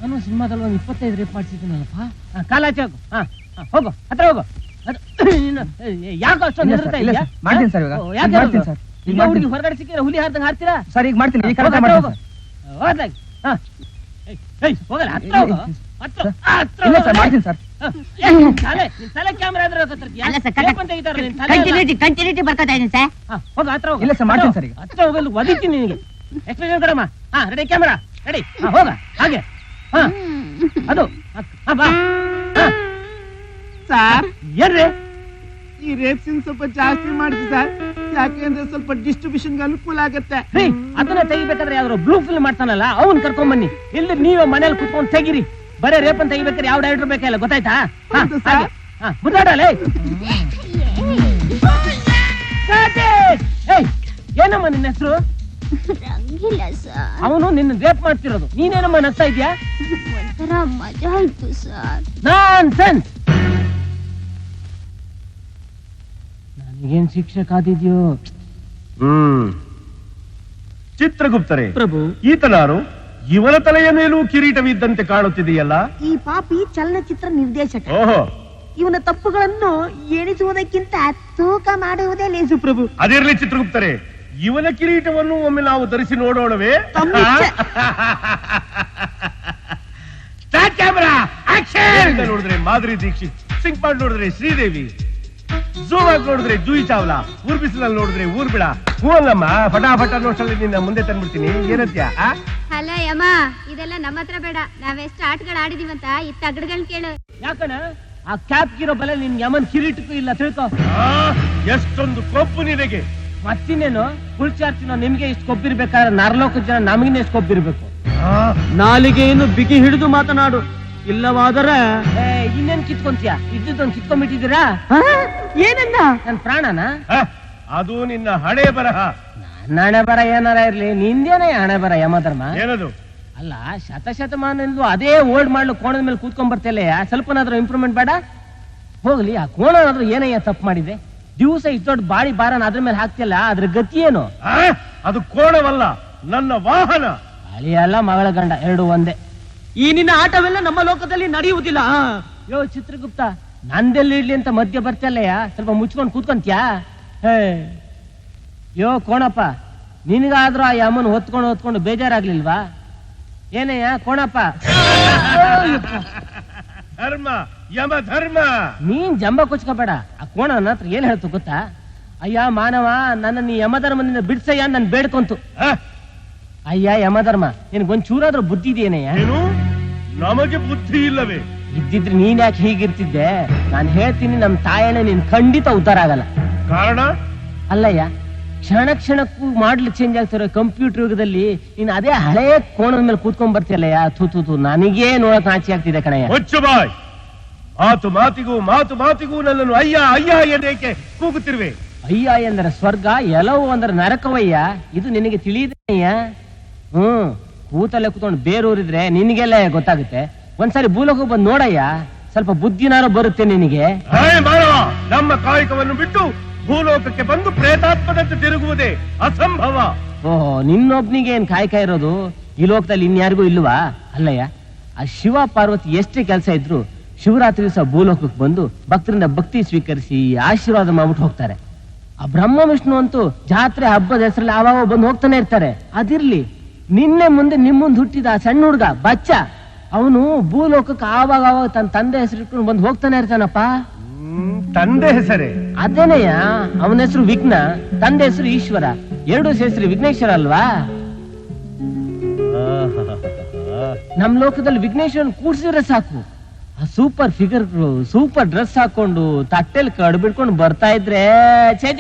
ನಾನು ಸಿನಿಮಾದಲ್ಲಿ ಒಂದು 25 ರೇಪ್ ಮಾಡಿಸಿದ್ದೀನಲ್ಲಪ್ಪ. ಕಾಲಾಚೆ ಹೋಗು. ಹೋಗು, ಹತ್ರ ಹೋಗು. ಯಾಕೆ ಅಷ್ಟೊಂದು ಹೆದರ್ತಾ ಇದೆಯಾ? ಮಾಡ್ತೀನಿ ಸರ್, ಈಗ ಹುಡುಗಿ ಹೊರಗಡೆ ಸಿಕ್ಕಿದ್ರೆ ಹುಲಿ ಹಾರ್ದಂಗೆ ಹಾರ್ತೀರಾ? ಸರ್ ಈಗ ಮಾಡ್ತೀನಿ. ಹೋಗ್ಲಾಗಿ ಹೋಗಲ್ಲ, ಹತ್ರ ಹೋಗು. ಮಾಡ್ತೀನಿ ಸರ್. ತಲೆ ಕ್ಯಾಮ್ರಾ ಕಂಟಿನ್ಯೂಟಿ ಬರ್ಕೊತಾ ಇದೀನಿ ಸರ್. ಹೋಗ, ಹತ್ರ ಹೋಗು. ಇಲ್ಲ ಸರ್, ಮಾಡ್ತೀನಿ ಸರ್. ಈಗ ಹತ್ರ ಹೋಗಲು ಒದಿತೀನಿ ನಿನಗೆ. ಎಕ್ಸ್ಪ್ರೆಷನ್ ಕೊಡಮ್ಮ. Ready camera ready. ಹೋಗ ಹಾಗೆ. ಅದು ಬಾ ಸರ್. ಏನ್ರಿ ಈ ರೇಪ್ ಸೀನ್ ಸ್ವಲ್ಪ ಜಾಸ್ತಿ ಮಾಡಿಸಿ ಸರ್, ಯಾಕೆಂದ್ರೆ ಸ್ವಲ್ಪ ಡಿಸ್ಟ್ರಿಬ್ಯೂಷನ್ ಅನುಕೂಲ ಆಗತ್ತೆ. ಅದನ್ನ ತೆಗಿಬೇಕಾದ್ರೆ ಯಾವ್ದಾರು ಬ್ಲೂ ಫಿಲ್ಮ್ ಮಾಡ್ತಾನಲ್ಲ ಅವ್ನ್ ಕರ್ಕೊಂಡ್ ಬನ್ನಿ. ಇಲ್ಲಿ ನೀವೇ ಮನೇಲಿ ಕುತ್ಕೊಂಡು ತೆಗಿರಿ. ಬರೇ ರೇಪ್ ಅಂತ ತೆಗಿಬೇಕಾದ್ರೆ ಯಾವ ಡೈರೆಕ್ಟರ್ ಬೇಕಲ್ಲ, ಗೊತ್ತಾಯ್ತಾ? ಮುದ್ದಾಡಲ್ಲ. ಏನಮ್ಮ ನಿನ್ನ ಹೆಸರು? ಅವನು ನಿನ್ನ ರೇಪ್ ಮಾಡ್ತಿರೋದು, ನೀನೇನಮ್ಮ ನಗ್ತಾ ಇದ್ಯಾ? ಮಜಾ ಆಯ್ತು ಸರ್. ನಾನ್ಸೆನ್ಸ್. ನನಗೇನ್ ಶಿಕ್ಷೆ ಕಾದಿದ್ಯೋ? ಚಿತ್ರಗುಪ್ತರೇ ಪ್ರಭು, ಈತನಾರು? ಇವನ ತಲೆಯ ಮೇಲೂ ಕಿರೀಟವಿದ್ದಂತೆ ಕಾಣುತ್ತಿದೆಯಲ್ಲ. ಈ ಪಾಪಿ ಚಲನಚಿತ್ರ ನಿರ್ದೇಶಕ. ಓಹೋ, ಇವನ ತಪ್ಪುಗಳನ್ನು ಎಣಿಸುವುದಕ್ಕಿಂತ ತೂಕ ಮಾಡುವುದೇ ಲೇಸು ಪ್ರಭು. ಅದಿರ್ಲಿ ಚಿತ್ರಗುಪ್ತರೇ, ಇವನ ಕಿರೀಟವನ್ನು ಒಮ್ಮೆ ನಾವು ಧರಿಸಿ ನೋಡೋಣವೇ? ನೋಡಿದ್ರೆ ಮಾಧುರಿ ದೀಕ್ಷಿತ್, ಸಿಂಕ್ ಮಾಡಿ ನೋಡಿದ್ರೆ ಶ್ರೀದೇವಿ, ಝೂಮ್ ಆಗಿ ನೋಡಿದ್ರೆ ಜೂಯಿ ಚಾವ್ಲಾ, ಊರ್ಬಿಸಿಲಲ್ಲಿ ನೋಡಿದ್ರೆ ಊರ್ಬಿಡ. ಹೂ ಅಲ್ಲಮ್ಮ, ಫಟಾಫಟ ನೋಡ್ಸಲ್ಲಿ ನಿನ್ನ ಮುಂದೆ ತಂದ್ಬಿಡ್ತೀನಿ. ಏನತ್ಯಾ? ಹಲೋ ಯಮ್ಮ, ಇದೆಲ್ಲ ನಮ್ಮ ಹತ್ರ ಬೇಡ. ನಾವೆಷ್ಟು ಆಟಗಳು ಆಡಿದೀವಂತ ಈ ತಗಡ್ಗಳ್ ಕೇಳು. ಯಾಕಣ ಆ ಕ್ಯಾಪ್ ಗಿರೋ ಬಲೆ ನಿನ್ ಯಮನ್ ಕಿರೀಟಕ್ಕೂ ಇಲ್ಲ, ತಿಳ್ಕೊ. ಎಷ್ಟೊಂದು ಕೊಬ್ಬು ನಿನಗೆ. ಮತ್ತಿನ್ನೇನು ಫುಲ್ ಚಾರ್ಜ್ ನಿಮ್ಗೆ ಇಷ್ಟು ಕೊಬ್ಬಿರ್ಬೇಕಾದ್ರೆ ನರಲೋಕ ಜನ ನಮಗಿನ ಎಷ್ಟು ಕೊಬ್ಬಿರ್ಬೇಕು. ನಾಲಿಗೆಯನ್ನು ಬಿಗಿ ಹಿಡಿದು ಮಾತನಾಡು, ಇಲ್ಲವಾದರೆ ಇನ್ನೇನ್ ಕಿತ್ಕೊಂತೀಯ? ಇದ್ದೊಂದು ಕಿತ್ಕೊಂಡ್ಬಿಟ್ಟಿದ್ದೀರಾ? ಏನನ್ನ? ನನ್ ಪ್ರಾಣನ? ಅದು ನಿನ್ನ ಹಣೆ ಬರಹ. ನನ್ನ ಹಣೆ ಬರ ಏನಾರ ಇರ್ಲಿ, ನಿಂದೇನೆ ಹಣೆ ಬರ ಯಮಧರ್ಮ. ಏನದು? ಅಲ್ಲ, ಶತಮಾನದಿಂದಲೂ ಅದೇ ಓಲ್ಡ್ ಮಾಡ್ಲು ಕೋಣದ ಮೇಲೆ ಕೂತ್ಕೊಂಡ್ ಬರ್ತಲ್ಲ, ಸ್ವಲ್ಪನಾದ್ರೂ ಇಂಪ್ರೂವ್ಮೆಂಟ್ ಬೇಡ? ಹೋಗ್ಲಿ, ಆ ಕೋಣ ಆದ್ರೂ ಏನಯ್ಯ ತಪ್ಪು ಮಾಡಿದೆ? ದಿವಸ ಇಷ್ಟು ದೊಡ್ಡ ಬಾಡಿ ಬಾರನ ಅದ್ರ ಮೇಲೆ ಹಾಕ್ತಿಲ್ಲ, ಅದ್ರ ಗತಿ ಏನು? ಅದು ಕೋಣವಲ್ಲ, ನನ್ನ ವಾಹನ. ಅಳಿಯಲ್ಲ ಮಗಳ ಗಂಡ ಎರಡು ಒಂದೇ. ಈ ನಿನ್ನ ಆಟವೆಲ್ಲ ನಮ್ಮ ಲೋಕದಲ್ಲಿ ನಡೆಯುವುದಿಲ್ಲ. ಯೋ ಚಿತ್ರಗುಪ್ತ, ನಂದೆಲ್ಲಿ ಇಡ್ಲಿ ಅಂತ ಮಧ್ಯ ಬರ್ತಲ್ಲಯ್ಯ, ಸ್ವಲ್ಪ ಮುಚ್ಕೊಂಡು ಕೂತ್ಕೊಂತ್ಯಾ? ಯೋ ಕೋಣಪ್ಪ, ನಿನಗಾದ್ರೂ ಆ ಯಮನ್ ಹೊತ್ಕೊಂಡು ಬೇಜಾರಾಗ್ಲಿಲ್ವಾ? ಏನಯ್ಯ ಕೋಣಪ್ಪ? ಧರ್ಮ, ಯಮ ಧರ್ಮ. ನೀನ್ ಜಂಬ ಕೊಚ್ಕೋಬೇಡ. ಆ ಕೋಣ ನನ್ನ ಹತ್ರ ಏನ್ ಹೇಳ್ತು ಗೊತ್ತಾ? ಅಯ್ಯ ಮಾನವ, ನನ್ನ ನೀ ಯಮಧರ್ಮದಿಂದ ಬಿಡ್ಸಯ್ಯ ನನ್ ಬೇಡ್ಕೊಂತು. ಅಯ್ಯ ಯಮಧರ್ಮ, ನಿನ್ಗೊಂದ್ ಚೂರಾದ್ರೂ ಬುದ್ಧಿ ಇದೆಯೇನಯ್ಯ? ನಮಗೆ ಬುದ್ಧಿ ಇಲ್ಲವೇ? ಇದ್ದಿದ್ರೆ ನೀನ್ ಯಾಕೆ ಹೀಗಿರ್ತಿದ್ದೆ? ನಾನು ಹೇಳ್ತೀನಿ, ನಮ್ ತಾಯಣ್ಣ ನೀನ್ ಖಂಡಿತ ಉದ್ಧಾರ ಆಗಲ್ಲ. ಕಾರಣ? ಅಲ್ಲಯ್ಯ, ಕ್ಷಣಕ್ಕೂ ಮಾಡ್ಲಿ ಚೇಂಜ್ ಆಗ್ತಿರೋ ಕಂಪ್ಯೂಟರ್ ಯುಗದಲ್ಲಿ ನೀನ್ ಅದೇ ಹಳೆ ಕೋಣದ ಮೇಲೆ ಕೂತ್ಕೊಂಡ್ ಬರ್ತಿಯಲ್ಲಯ್ಯ. ಥೂ, ನನಗೇ ನೋಡಕ್ ನಾಚಿ ಆಗ್ತಿದೆ ಕಣಯ್ಯ. ಹೊಚ್ಚು ಬಾಯ್. ಮಾತಿಗೂ ನನ್ನನ್ನು ಅಯ್ಯ ಅಯ್ಯ ಎಂದೇಕೆ ಕೂಗುತ್ತಿರುವೆ? ಅಯ್ಯ ಎಂದರೆ ಸ್ವರ್ಗ, ಎಲ್ಲವೂ ಅಂದ್ರೆ ನರಕವಯ್ಯ. ಇದು ನಿನಗೆ ತಿಳಿದಯ್ಯ. ಕೂತಲ್ಲೇ ಕೂತ್ಕೊಂಡು ಬೇರೂರಿದ್ರೆ ನಿನಗೆಲ್ಲ ಗೊತ್ತಾಗುತ್ತೆ. ಒಂದ್ಸಾರಿ ಭೂಲೋಕ ಬಂದು ನೋಡಯ್ಯ, ಸ್ವಲ್ಪ ಬುದ್ಧಿನಾರು ಬರುತ್ತೆ ನಿನಗೆ. ನಮ್ಮ ಕಾಯಕವನ್ನು ಬಿಟ್ಟು ಭೂಲೋಕಕ್ಕೆ ಬಂದು ಪ್ರೇತಾತ್ಮದಂತೆ ತಿರುಗುವುದೇ ಅಸಂಭವ. ಓಹೋ, ನಿನ್ನೊಬ್ನಿಗೆ ಏನ್ ಕಾಯಕ ಇರೋದು? ಈ ಲೋಕದಲ್ಲಿ ಇನ್ಯಾರಿಗೂ ಇಲ್ವಾ? ಅಲ್ಲಯ್ಯ, ಆ ಶಿವ ಪಾರ್ವತಿ ಎಷ್ಟೇ ಕೆಲಸ ಇದ್ರು ಶಿವರಾತ್ರಿ ದಿವಸ ಭೂಲೋಕಕ್ಕೆ ಬಂದು ಭಕ್ತರಿಂದ ಭಕ್ತಿ ಸ್ವೀಕರಿಸಿ ಆಶೀರ್ವಾದ ಮಾಡ್ಬಿಟ್ಟು ಹೋಗ್ತಾರೆ. ಆ ಬ್ರಹ್ಮ ವಿಷ್ಣು ಅಂತೂ ಜಾತ್ರೆ ಹಬ್ಬದ ಹೆಸರಲ್ಲಿ ಆವಾಗ ಬಂದು ಹೋಗ್ತಾನೆ ಇರ್ತಾರೆ. ಅದಿರ್ಲಿ, ನಿನ್ನೆ ಮುಂದೆ ನಿಮ್ಮುಂದ್ ಹುಟ್ಟಿದ ಆ ಸಣ್ಣ ಹುಡುಗ ಬಚ್ಚ, ಅವನು ಭೂಲೋಕಕ್ಕೆ ಆವಾಗ ತನ್ನ ತಂದೆ ಹೆಸರು ಬಂದು ಹೋಗ್ತಾನೆ ಇರ್ತಾನಪ್ಪ. ತಂದೆ ಹೆಸರೇ? ಅದೇನಯ್ಯ, ಅವನ ಹೆಸರು ವಿಘ್ನ, ತಂದೆ ಹೆಸರು ಈಶ್ವರ. ಎರಡು ಹೆಸರು ವಿಘ್ನೇಶ್ವರ ಅಲ್ವಾ? ನಮ್ ಲೋಕದಲ್ಲಿ ವಿಘ್ನೇಶ್ವರನ್ ಕೂಡ್ಸಿದ್ರೆ ಸಾಕು, ಆ ಸೂಪರ್ ಫಿಗರ್, ಸೂಪರ್ ಡ್ರೆಸ್ ಹಾಕೊಂಡು ತಟ್ಟೆಲ್ ಕಡ್ ಬಿಡ್ಕೊಂಡು ಬರ್ತಾ ಇದ್ರೆ ಚೇ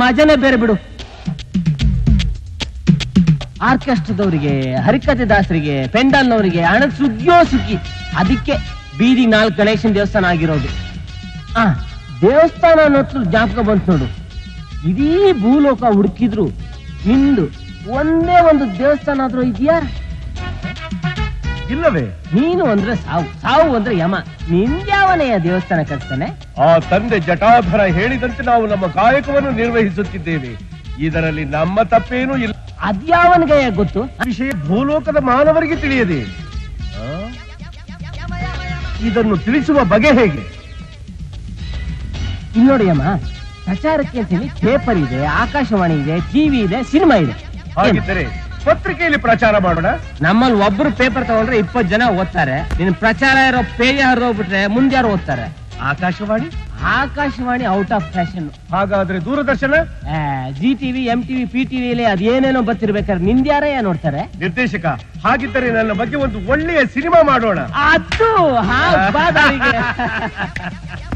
ಮಜನೇ ಬೇರೆ ಬಿಡು. ಆರ್ಕೆಸ್ಟ್ರಾದವರಿಗೆ, ಹರಿಕತೆ ದಾಸರಿಗೆ, ಪೆಂಡಲ್ನವರಿಗೆ ಹಣದ ಸುಗ್ಗಿಯೋ ಸುಗ್ಗಿ. ಅದಕ್ಕೆ ಬೀದಿ 4 ಗಣೇಶನ್ ದೇವಸ್ಥಾನ ಆಗಿರೋದು. ದೇವಸ್ಥಾನ ಅನ್ನೋದು ಜ್ಞಾಪಕ ಬಂತು ನೋಡು. ಇಡೀ ಭೂಲೋಕ ಹುಡುಕಿದ್ರು ನಿಂದು ಒಂದೇ ಒಂದು ದೇವಸ್ಥಾನ ಆದ್ರೂ ಇದೆಯಾ? ಇಲ್ಲವೇ? ನೀನು ಅಂದ್ರೆ ಸಾವು ಅಂದ್ರೆ ಯಮ, ನಿಂದ್ಯಾವನೆಯ ದೇವಸ್ಥಾನ ಕಟ್ತಾನೆ? ಆ ತಂದೆ ಜಟಾಧರ ಹೇಳಿದಂತೆ ನಾವು ನಮ್ಮ ಕಾಯಕವನ್ನು ನಿರ್ವಹಿಸುತ್ತಿದ್ದೇವೆ. ಇದರಲ್ಲಿ ನಮ್ಮ ತಪ್ಪೇನೂ ಇಲ್ಲ. ಅದ್ಯಾವನಿಗೆ ಗೊತ್ತು? ವಿಷಯ ಭೂಲೋಕದ ಮಾನವರಿಗೆ ತಿಳಿಯದೆ ಇದನ್ನು ತಿಳಿಸುವ ಬಗೆ ಹೇಗೆ? ಇಲ್ಲಿ ನೋಡಿ ಅಮ್ಮ, ಪ್ರಚಾರಕ್ಕೆ ಅಂತೇಳಿ ಪೇಪರ್ ಇದೆ, ಆಕಾಶವಾಣಿ ಇದೆ, ಟಿವಿ ಇದೆ, ಸಿನಿಮಾ ಇದೆ. ಹಾಗಿದ್ದರೆ ಪತ್ರಿಕೆಯಲ್ಲಿ ಪ್ರಚಾರ ಮಾಡೋಣ. ನಮ್ಮಲ್ಲಿ ಒಬ್ರು ಪೇಪರ್ ತಗೊಂಡ್ರೆ 20 ಜನ ಓದ್ತಾರೆ. ನಿನ್ ಪ್ರಚಾರ ಇರೋ ಪೇಜ್ ಹರಿದೋಗ್ಬಿಟ್ರೆ ಮುಂದೆ ಯಾರು ಓದ್ತಾರೆ? Akashvani Akashvani out of fashion. ಹಾಗಾದ್ರೆ ದೂರದರ್ಶನ, ಜಿ ಟಿವಿ, MTV, PTV ಅದೇನೇನೋ ಬರ್ತಿರ್ಬೇಕಾದ್ರೆ ನಿಂದ್ಯಾರೇ ನೋಡ್ತಾರೆ? ನಿರ್ದೇಶಕ, ಹಾಗಿದ್ದರೆ ನನ್ನ ಬಗ್ಗೆ ಒಂದು ಒಳ್ಳೆಯ ಸಿನಿಮಾ ಮಾಡೋಣ. ಅದು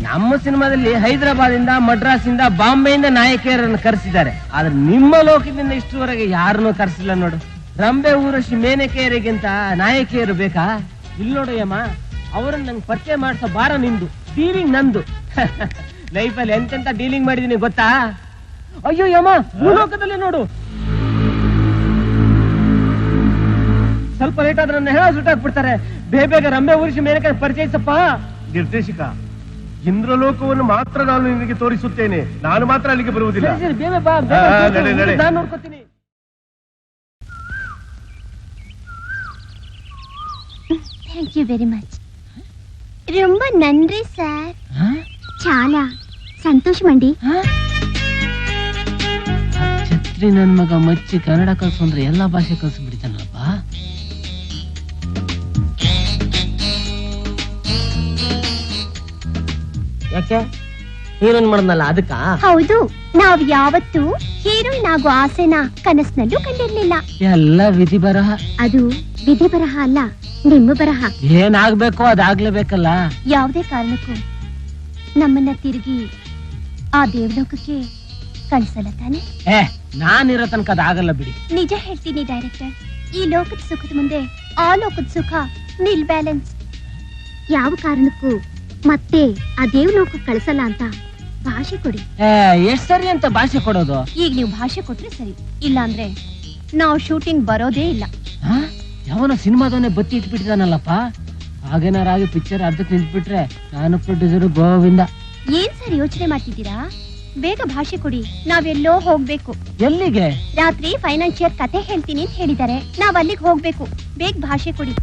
ನಮ್ಮ ಸಿನಿಮಾದಲ್ಲಿ ಹೈದರಾಬಾದ್ ಇಂದ, ಮಡ್ರಾಸ್ ಇಂದ, ಬಾಂಬೆಯಿಂದ ನಾಯಕಿಯರನ್ನು ಕರೆಸಿದ್ದಾರೆ. ಆದ್ರೆ ನಿಮ್ಮ ಲೋಕದಿಂದ ಇಷ್ಟುವರೆಗೆ ಯಾರನ್ನೂ ಕರೆಸಿಲ್ಲ ನೋಡು. ರಂಬೆ ಊರಶಿ ಮೇನಕೆಯರಿಗಿಂತ ನಾಯಕಿಯರು ಬೇಕಾ? ಇಲ್ಲಿ ನೋಡಯ್ಯಮ್ಮ, ಅವರನ್ನ ನಂಗೆ ಪರಿಚಯ ಮಾಡಿಸೋ ಬಾರ ನಿಂದು, ಡೀಲಿಂಗ್ ನಂದು. ಲೈಫಲ್ಲಿ ಎಂತೆಂತ ಡೀಲಿಂಗ್ ಮಾಡಿದೀನಿ ಗೊತ್ತಾ? ಅಯ್ಯೋ ಯಮ್ಮ, ಭೂಲೋಕದಲ್ಲಿ ನೋಡು. ಸ್ವಲ್ಪ ಲೇಟ್ ಆದ್ರೆ ನನ್ನ ಹೇಳ ಸುಟ್ಟಾಕ್ಬಿಡ್ತಾರೆ. ಬೇಗ ರಂಬೆ ಊರಿಸಿ ಮೇನಕೆ ಪರಿಚಯಿಸಪ್ಪ. ನಿರ್ದೇಶಕ, ಇಂದ್ರಲೋಕವನ್ನು ಮಾತ್ರ ನಾನು ನಿನಗೆ ತೋರಿಸುತ್ತೇನೆ, ನಾನು ಮಾತ್ರ ಅಲ್ಲಿಗೆ ಬರುವುದಿಲ್ಲ. ಸರಿ, ಸರಿ, ಬೇಗ ಬಾ, ಬೇಗ ಹಾ, ಕೂತ್ಕೊ, ನಡೆ, ನಡೆ. ನಾನ್ ನೋಡ್ಕೊತೀನಿ. Thank you very much. ரொம்ப நன்றி சார். చాలా ಸಂತೋಷమండి. ಛತ್ರಿ ನನ್ ಮಗ ಮಚ್ಚಿ ಕನ್ನಡ ಕಲ್ಸು ಅಂದ್ರೆ ಎಲ್ಲಾ ಭಾಷೆ ಕಲ್ಸಿ ಬಿಡ್ತಾನಪ್ಪ. ಯಾಕೆ ಹೀರೋಯಿನ್ ಮಾಡದ್ನಲ್ಲ ಅದಕ್ಕ? ಹೌದು, ನಾವ್ ಯಾವತ್ತೂ ಹೀರೋಯಿನ್ ಆಗೋ ಆಸೆನ ಕನಸಿನಲ್ಲೂ ಕಂಡಿರ್ಲಿಲ್ಲ. ಎಲ್ಲ ವಿಧಿ ಬರಹ. ಅದು ವಿಧಿ ಬರಹ ಅಲ್ಲ, ನಿಮ್ಮ ಬರಹ. ಏನಾಗ್ಬೇಕೋ ಅದಾಗ್ಲೇಬೇಕಲ್ಲ. ಯಾವುದೇ ಕಾರಣಕ್ಕೂ ನಮ್ಮನ್ನ ತಿರುಗಿ ಆ ದೇವಲೋಕಕ್ಕೆ ಕಳಿಸಲ್ಲ ತಾನೆ? ನಾನಿರೋ ತನಕ ಅದಾಗಲ್ಲ ಬಿಡಿ. ನಿಜ ಹೇಳ್ತೀನಿ ಡೈರೆಕ್ಟರ್, ಈ ಲೋಕದ ಸುಖದ ಮುಂದೆ ಆ ಲೋಕದ ಸುಖ ನಿಲ್ ಬ್ಯಾಲೆನ್ಸ್. ಯಾವ ಕಾರಣಕ್ಕೂ ಮತ್ತೆ ಆ ದೇವಲೋಕಕ್ಕೆ ಕಳಿಸಲ್ಲ ಅಂತ ಭಾಷೆ ಕೊಡಿ. ಎಷ್ಟ್ ಸರಿ ಅಂತ ಭಾಷೆ ಕೊಡೋದು? ಈಗ ನೀವು ಭಾಷೆ ಕೊಟ್ರೆ ಸರಿ, ಇಲ್ಲ ಅಂದ್ರೆ ನಾವು ಶೂಟಿಂಗ್ ಬರೋದೇ ಇಲ್ಲ. ಯಾವನ ಸಿನಿಮಾದವನ್ನೇ ಬತ್ತಿ ಇಟ್ಬಿಟ್ಟಿದಾನಲ್ಲಪ್ಪ. ಹಾಗೇನಾರಾಗಿ ಪಿಕ್ಚರ್ ಅರ್ಧಕ್ಕೆ ನಿಂತ್ಬಿಟ್ರೆ ನಾನು ಪ್ರೊಡ್ಯೂಸರ್ ಗೋವಿಂದ. ಏನ್ ಸರ್ ಯೋಚನೆ ಮಾಡ್ತಿದ್ದೀರಾ? ಬೇಗ ಭಾಷೆ ಕೊಡಿ, ನಾವೆಲ್ಲೋ ಹೋಗ್ಬೇಕು. ಎಲ್ಲಿಗೆ? ರಾತ್ರಿ ಫೈನಾನ್ಷಿಯರ್ ಕತೆ ಹೇಳ್ತೀನಿ ಅಂತ ಹೇಳಿದ್ದಾರೆ, ನಾವ್ ಅಲ್ಲಿಗೆ ಹೋಗ್ಬೇಕು. ಬೇಗ ಭಾಷೆ ಕೊಡಿ.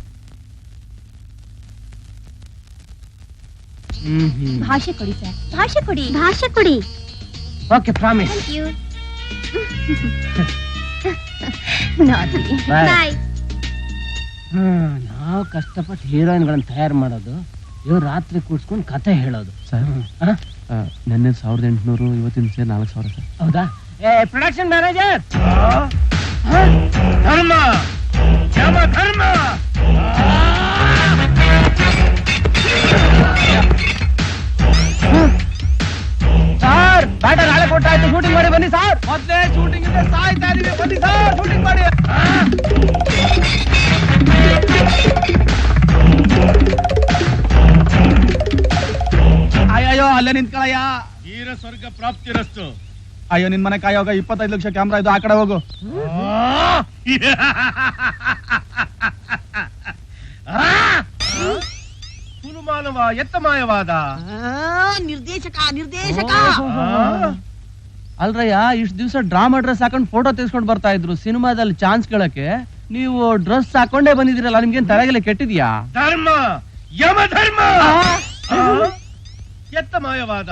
ಭಾಷೆ ಕೊಡಿ ಸರ್, ಭಾಷೆ ಕೊಡಿ, ಭಾಷೆ ಕೊಡಿ. Okay, promise. Thank you. Bye. Bye. ನಾವು ಕಷ್ಟಪಟ್ಟು ಹೀರೋಯಿನ್ಗಳನ್ನ ತಯಾರು ಮಾಡೋದು, ಇವ್ರು ರಾತ್ರಿ ಕೂಡ್ಸ್ಕೊಂಡು ಕತೆ ಹೇಳೋದು. ನೆನ್ನೆ 1800, ಇವತ್ತಿನ ಸೇರಿ 4000 ಸರ್. ಹೌದಾ? ಪ್ರೊಡಕ್ಷನ್ ಮ್ಯಾನೇಜರ್, ಧರ್ಮ, ಯಮ ಧರ್ಮ. ಸರ್ ಬ್ಯಾಟ ನಾಳೆ ಕೊಟ್ಟಾಯ್ತು, ಶೂಟಿಂಗ್ ಮಾಡಿ ಬನ್ನಿ ಸರ್. ಮೊದಲೇ ಶೂಟಿಂಗ್ ಇದೆ, ಸಾಯ್ತಾ ಇದೀವಿ, ಬನ್ನಿ ಸರ್, ಶೂಟಿಂಗ್ ಮಾಡಿ. ಅಯ್ಯೋ ಅಲ್ಲೇ ನಿಂತ್ಕೊಳ್ಳಯ್ಯ. ವೀರ ಸ್ವರ್ಗ ಪ್ರಾಪ್ತಿರಸ್ತು. ಅಯ್ಯೋ ನಿನ್ ಮನೆ ಕಾಯೋಗ 25 ಲಕ್ಷ ಕ್ಯಾಮ್ರಾ ಇದು, ಆ ಕಡೆ ಹೋಗು. ಕುಲುಮಾನವ ಎತ್ತಮಾಯವಾದ ನಿರ್ದೇಶಕ ಅಲ್ರಯ್ಯ, ಇಷ್ಟು ದಿವಸ ಡ್ರಾಮಾ ಡ್ರೆಸ್ ಹಾಕೊಂಡು ಫೋಟೋ ತೆಗೆಸ್ಕೊಂಡು ಬರ್ತಾ ಇದ್ರು. ಸಿನಿಮಾದಲ್ಲಿ ಚಾನ್ಸ್ ಕೇಳಕ್ಕೆ ನೀವು ಡ್ರೆಸ್ ಹಾಕೊಂಡೇ ಬಂದಿದ್ದೀರಲ್ಲ, ನಿಮ್ಗೇನ್ ತಲೆಗೆಲ್ಲ ಕೆಟ್ಟಿದ್ಯಾ? ಧರ್ಮ, ಯಮ ಧರ್ಮ, ಎತ್ತಮಾಯವಾದ